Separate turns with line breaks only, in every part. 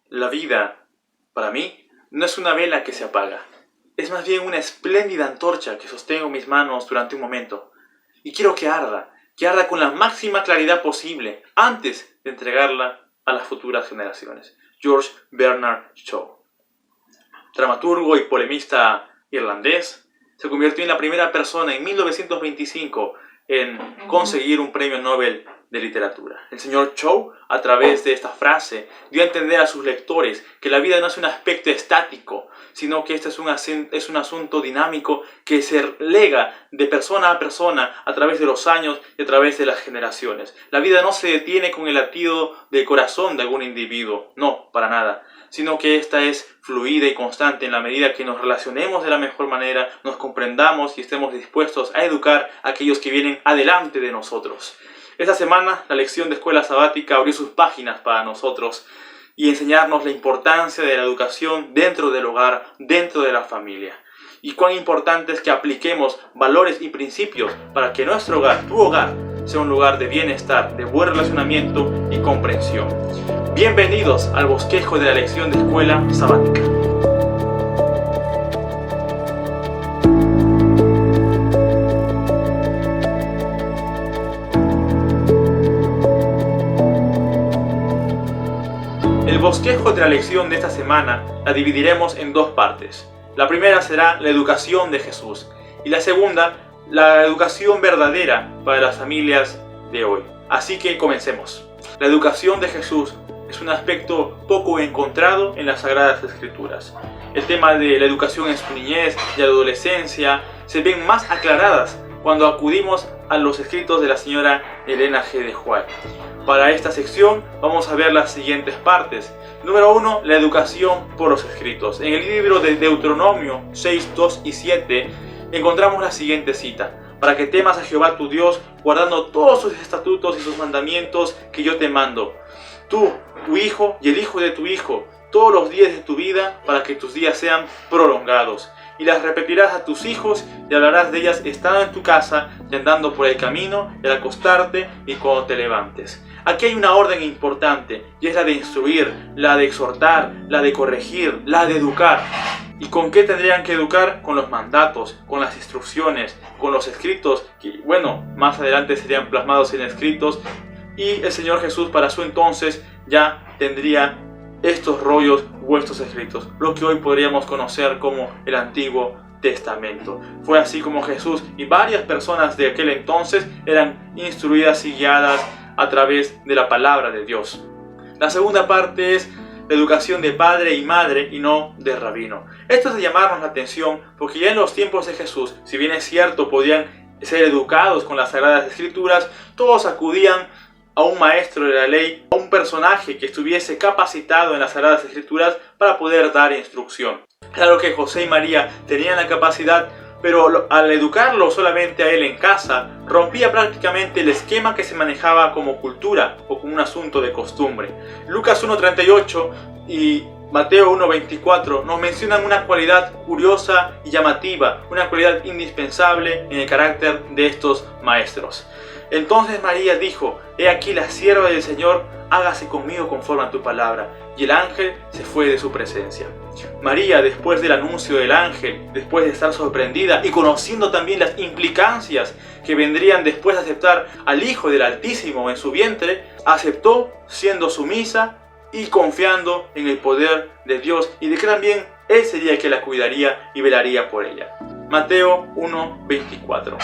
La vida, para mí, no es una vela que se apaga. Es más bien una espléndida antorcha que sostengo en mis manos durante un momento. Y quiero que arda con la máxima claridad posible antes de entregarla a las futuras generaciones. George Bernard Shaw, dramaturgo y polemista irlandés, se convirtió en la primera persona en 1925 en conseguir un premio Nobel de literatura. El señor Shaw, a través de esta frase, dio a entender a sus lectores que la vida no es un aspecto estático, sino que este es un asunto dinámico que se lega de persona a persona a través de los años y a través de las generaciones. La vida no se detiene con el latido del corazón de algún individuo, no, para nada, sino que esta es fluida y constante en la medida que nos relacionemos de la mejor manera, nos comprendamos y estemos dispuestos a educar a aquellos que vienen adelante de nosotros. Esta semana la lección de escuela sabática abrió sus páginas para nosotros y enseñarnos la importancia de la educación dentro del hogar, dentro de la familia. Y cuán importante es que apliquemos valores y principios para que nuestro hogar, tu hogar, sea un lugar de bienestar, de buen relacionamiento y comprensión. Bienvenidos al bosquejo de la lección de escuela sabática. El bosquejo de la lección de esta semana la dividiremos en dos partes. La primera será la educación de Jesús y la segunda, la educación verdadera para las familias de hoy. Así que comencemos. La educación de Jesús es un aspecto poco encontrado en las Sagradas Escrituras. El tema de la educación en su niñez y adolescencia se ven más aclaradas cuando acudimos a los escritos de la señora Elena G. de White. Para esta sección vamos a ver las siguientes partes. Número 1, la educación por los escritos. En el libro de Deuteronomio 6, 2 y 7 encontramos la siguiente cita: para que temas a Jehová tu Dios, guardando todos sus estatutos y sus mandamientos que yo te mando, tú, tu hijo y el hijo de tu hijo, todos los días de tu vida, para que tus días sean prolongados. Y las repetirás a tus hijos y hablarás de ellas estando en tu casa y andando por el camino, y al acostarte y cuando te levantes. Aquí hay una orden importante y es la de instruir, la de exhortar, la de corregir, la de educar. ¿Y con qué tendrían que educar? Con los mandatos, con las instrucciones, con los escritos, que bueno, más adelante serían plasmados en escritos, y el Señor Jesús para su entonces ya tendría estos rollos o estos escritos, lo que hoy podríamos conocer como el Antiguo Testamento. Fue así como Jesús y varias personas de aquel entonces eran instruidas y guiadas a través de la palabra de Dios. La segunda parte es la educación de padre y madre y no de rabino. Esto es de llamarnos la atención porque ya en los tiempos de Jesús, si bien es cierto podían ser educados con las Sagradas Escrituras, todos acudían a un maestro de la ley, a un personaje que estuviese capacitado en las Sagradas Escrituras para poder dar instrucción. Claro que José y María tenían la capacidad, pero al educarlo solamente a él en casa, rompía prácticamente el esquema que se manejaba como cultura o como un asunto de costumbre. Lucas 1:38 y Mateo 1:24 nos mencionan una cualidad curiosa y llamativa, una cualidad indispensable en el carácter de estos maestros. Entonces María dijo: he aquí la sierva del Señor, hágase conmigo conforme a tu palabra. Y el ángel se fue de su presencia. María, después del anuncio del ángel, después de estar sorprendida y conociendo también las implicancias que vendrían después de aceptar al Hijo del Altísimo en su vientre, aceptó siendo sumisa y confiando en el poder de Dios y de que también Él sería el que la cuidaría y velaría por ella. Mateo 1:24.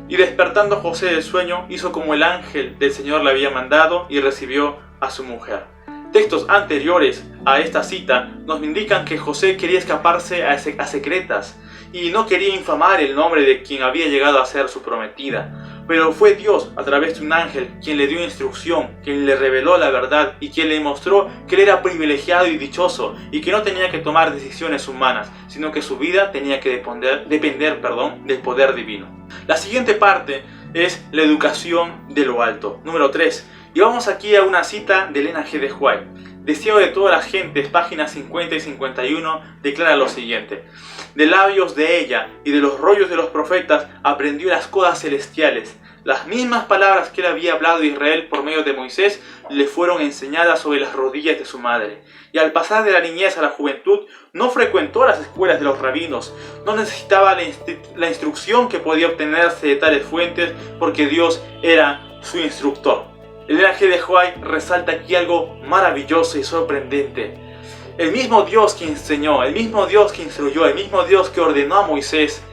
Y despertando José del sueño, hizo como el ángel del Señor le había mandado y recibió a su mujer. Textos anteriores a esta cita nos indican que José quería escaparse a secretas y no quería infamar el nombre de quien había llegado a ser su prometida. Pero fue Dios, a través de un ángel, quien le dio instrucción, quien le reveló la verdad y quien le mostró que él era privilegiado y dichoso y que no tenía que tomar decisiones humanas, sino que su vida tenía que depender del poder divino. La siguiente parte es la educación de lo alto. Número 3. Y vamos aquí a una cita de Elena G. de White. Deseo de todas las gentes, páginas 50 y 51, declara lo siguiente: de labios de ella y de los rollos de los profetas aprendió las cosas celestiales, Las mismas palabras que él había hablado a Israel por medio de Moisés le fueron enseñadas sobre las rodillas de su madre. Y al pasar de la niñez a la juventud, no frecuentó las escuelas de los rabinos, no necesitaba la instrucción que podía obtenerse de tales fuentes porque Dios era su instructor. Elena G. de White resalta aquí algo maravilloso y sorprendente. El mismo Dios que enseñó, el mismo Dios que instruyó, el mismo Dios que ordenó a Moisés,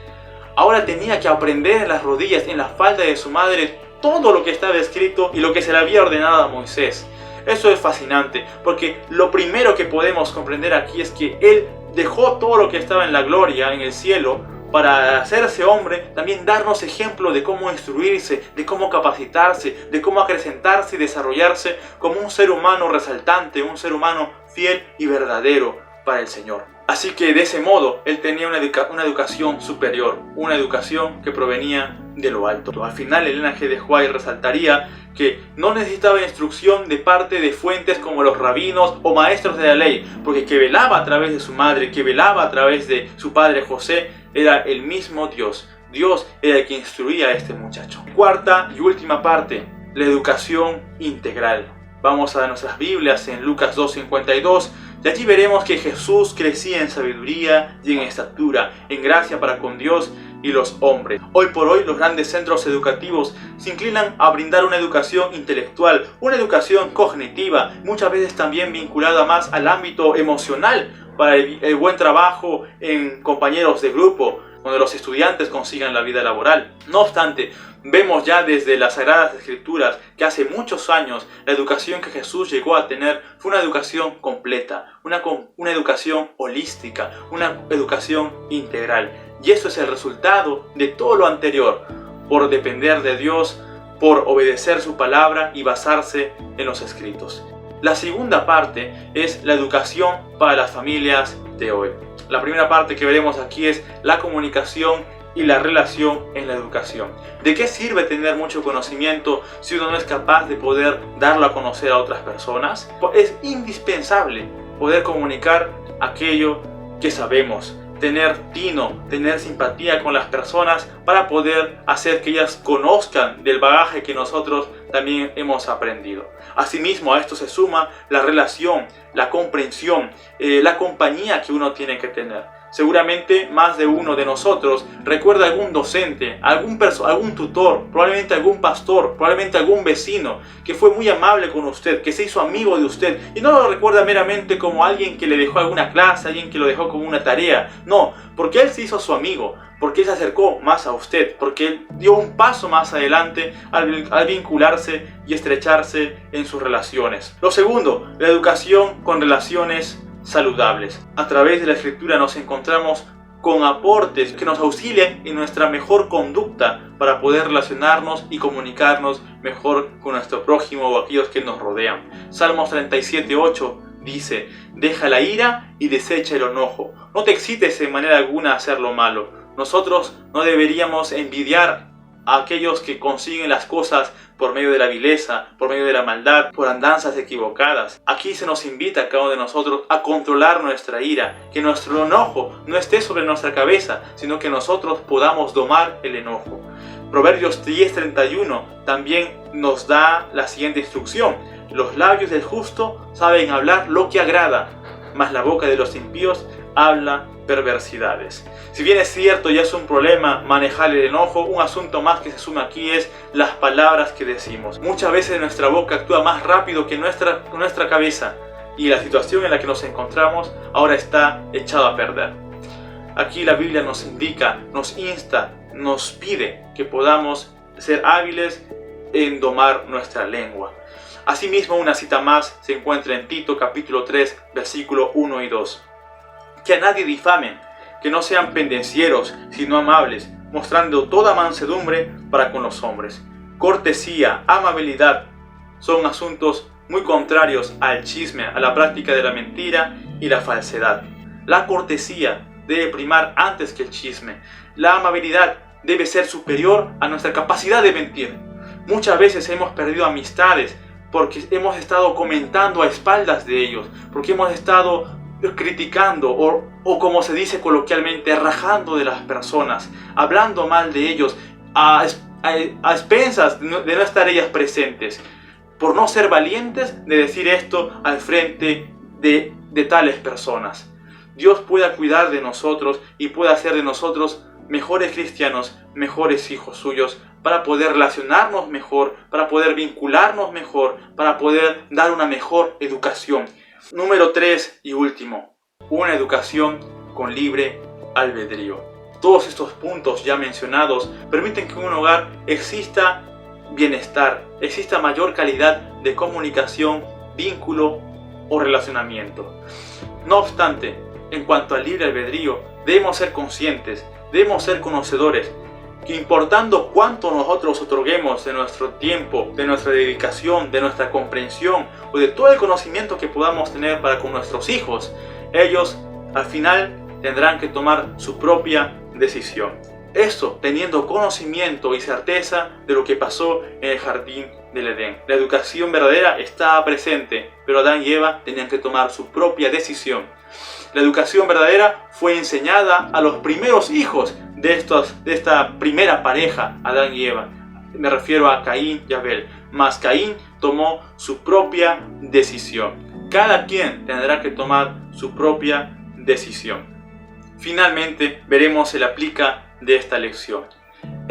ahora tenía que aprender en las rodillas, en la falda de su madre, todo lo que estaba escrito y lo que se le había ordenado a Moisés. Eso es fascinante, porque lo primero que podemos comprender aquí es que Él dejó todo lo que estaba en la gloria, en el cielo, para hacerse hombre, también darnos ejemplo de cómo instruirse, de cómo capacitarse, de cómo acrecentarse y desarrollarse como un ser humano resaltante, un ser humano fiel y verdadero para el Señor. Así que de ese modo, él tenía una educación superior, una educación que provenía de lo alto. Al final, Elena G. de White resaltaría que no necesitaba instrucción de parte de fuentes como los rabinos o maestros de la ley, porque que velaba a través de su madre, que velaba a través de su padre José, era el mismo Dios. Dios era el que instruía a este muchacho. Cuarta y última parte, la educación integral. Vamos a nuestras Biblias en Lucas 2:52. Y allí veremos que Jesús crecía en sabiduría y en estatura, en gracia para con Dios y los hombres. Hoy por hoy los grandes centros educativos se inclinan a brindar una educación intelectual, una educación cognitiva, muchas veces también vinculada más al ámbito emocional para el buen trabajo en compañeros de grupo, cuando los estudiantes consigan la vida laboral. No obstante, vemos ya desde las Sagradas Escrituras que hace muchos años la educación que Jesús llegó a tener fue una educación completa, una educación holística, una educación integral. Y eso es el resultado de todo lo anterior, por depender de Dios, por obedecer su palabra y basarse en los escritos. La segunda parte es la educación para las familias de hoy. La primera parte que veremos aquí es la comunicación y la relación en la educación. ¿De qué sirve tener mucho conocimiento si uno no es capaz de poder darlo a conocer a otras personas? Es indispensable poder comunicar aquello que sabemos, tener tino, tener simpatía con las personas para poder hacer que ellas conozcan del bagaje que nosotros también hemos aprendido. Asimismo, a esto se suma la relación, la comprensión, la compañía que uno tiene que tener. Seguramente más de uno de nosotros recuerda algún docente, algún tutor, probablemente algún pastor, probablemente algún vecino que fue muy amable con usted, que se hizo amigo de usted y no lo recuerda meramente como alguien que le dejó alguna clase, alguien que lo dejó como una tarea. No, porque él se hizo su amigo, porque él se acercó más a usted, porque él dio un paso más adelante al vincularse y estrecharse en sus relaciones. Lo segundo, la educación con relaciones saludables. A través de la escritura nos encontramos con aportes que nos auxilian en nuestra mejor conducta para poder relacionarnos y comunicarnos mejor con nuestro prójimo o aquellos que nos rodean. Salmos 37:8 dice: deja la ira y desecha el enojo. No te excites en manera alguna a hacer lo malo. Nosotros no deberíamos envidiar a aquellos que consiguen las cosas por medio de la vileza, por medio de la maldad, por andanzas equivocadas. Aquí se nos invita a cada uno de nosotros a controlar nuestra ira, que nuestro enojo no esté sobre nuestra cabeza, sino que nosotros podamos domar el enojo. Proverbios 10:31 también nos da la siguiente instrucción: los labios del justo saben hablar lo que agrada, mas la boca de los impíos habla perversidades. Si bien es cierto, ya es un problema manejar el enojo, un asunto más que se suma aquí es las palabras que decimos. Muchas veces nuestra boca actúa más rápido que nuestra cabeza y la situación en la que nos encontramos ahora está echada a perder. Aquí la Biblia nos indica, nos insta, nos pide que podamos ser hábiles en domar nuestra lengua. Asimismo, una cita más se encuentra en Tito capítulo 3, versículo 1 y 2. Que a nadie difamen, que no sean pendencieros, sino amables, mostrando toda mansedumbre para con los hombres. Cortesía, amabilidad, son asuntos muy contrarios al chisme, a la práctica de la mentira y la falsedad. La cortesía debe primar antes que el chisme. La amabilidad debe ser superior a nuestra capacidad de mentir. Muchas veces hemos perdido amistades porque hemos estado comentando a espaldas de ellos, porque hemos estado criticando o como se dice coloquialmente, rajando de las personas, hablando mal de ellos, a expensas de no estar ellas presentes, por no ser valientes de decir esto al frente de tales personas. Dios pueda cuidar de nosotros y pueda hacer de nosotros mejores cristianos, mejores hijos suyos, para poder relacionarnos mejor, para poder vincularnos mejor, para poder dar una mejor educación. Número 3 y último, una educación con libre albedrío. Todos estos puntos ya mencionados permiten que en un hogar exista bienestar, exista mayor calidad de comunicación, vínculo o relacionamiento. No obstante, en cuanto al libre albedrío, debemos ser conscientes, debemos ser conocedores, que importando cuánto nosotros otorguemos de nuestro tiempo, de nuestra dedicación, de nuestra comprensión o de todo el conocimiento que podamos tener para con nuestros hijos, ellos al final tendrán que tomar su propia decisión. Esto teniendo conocimiento y certeza de lo que pasó en el jardín del Edén. La educación verdadera estaba presente, pero Adán y Eva tenían que tomar su propia decisión. La educación verdadera fue enseñada a los primeros hijos de esta primera pareja, Adán y Eva. Me refiero a Caín y Abel. Mas Caín tomó su propia decisión. Cada quien tendrá que tomar su propia decisión. Finalmente veremos el aplica de esta lección.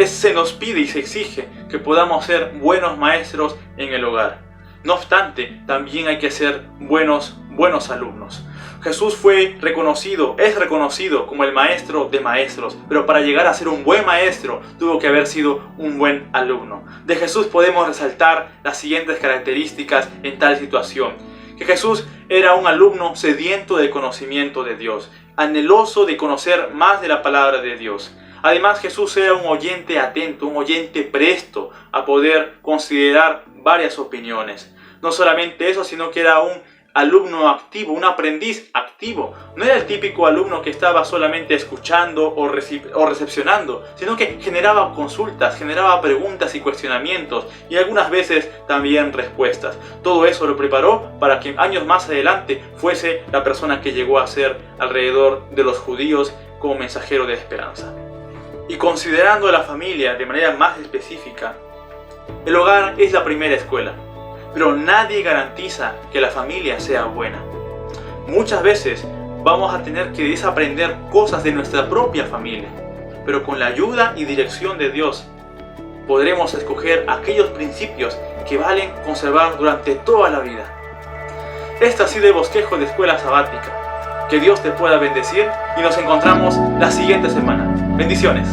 Se nos pide y se exige que podamos ser buenos maestros en el hogar. No obstante, también hay que ser buenos alumnos. Jesús es reconocido como el maestro de maestros, pero para llegar a ser un buen maestro tuvo que haber sido un buen alumno. De Jesús podemos resaltar las siguientes características en tal situación: que Jesús era un alumno sediento del conocimiento de Dios, anheloso de conocer más de la palabra de Dios. Además, Jesús era un oyente atento, un oyente presto a poder considerar varias opiniones. No solamente eso, sino que era un alumno activo, un aprendiz activo. No era el típico alumno que estaba solamente escuchando o recepcionando, sino que generaba consultas, generaba preguntas y cuestionamientos, y algunas veces también respuestas. Todo eso lo preparó para que años más adelante fuese la persona que llegó a ser alrededor de los judíos como mensajero de esperanza. Y considerando a la familia de manera más específica, el hogar es la primera escuela. Pero nadie garantiza que la familia sea buena. Muchas veces vamos a tener que desaprender cosas de nuestra propia familia, pero con la ayuda y dirección de Dios podremos escoger aquellos principios que valen conservar durante toda la vida. Este ha sido el bosquejo de Escuela Sabática. Que Dios te pueda bendecir y nos encontramos la siguiente semana. Bendiciones.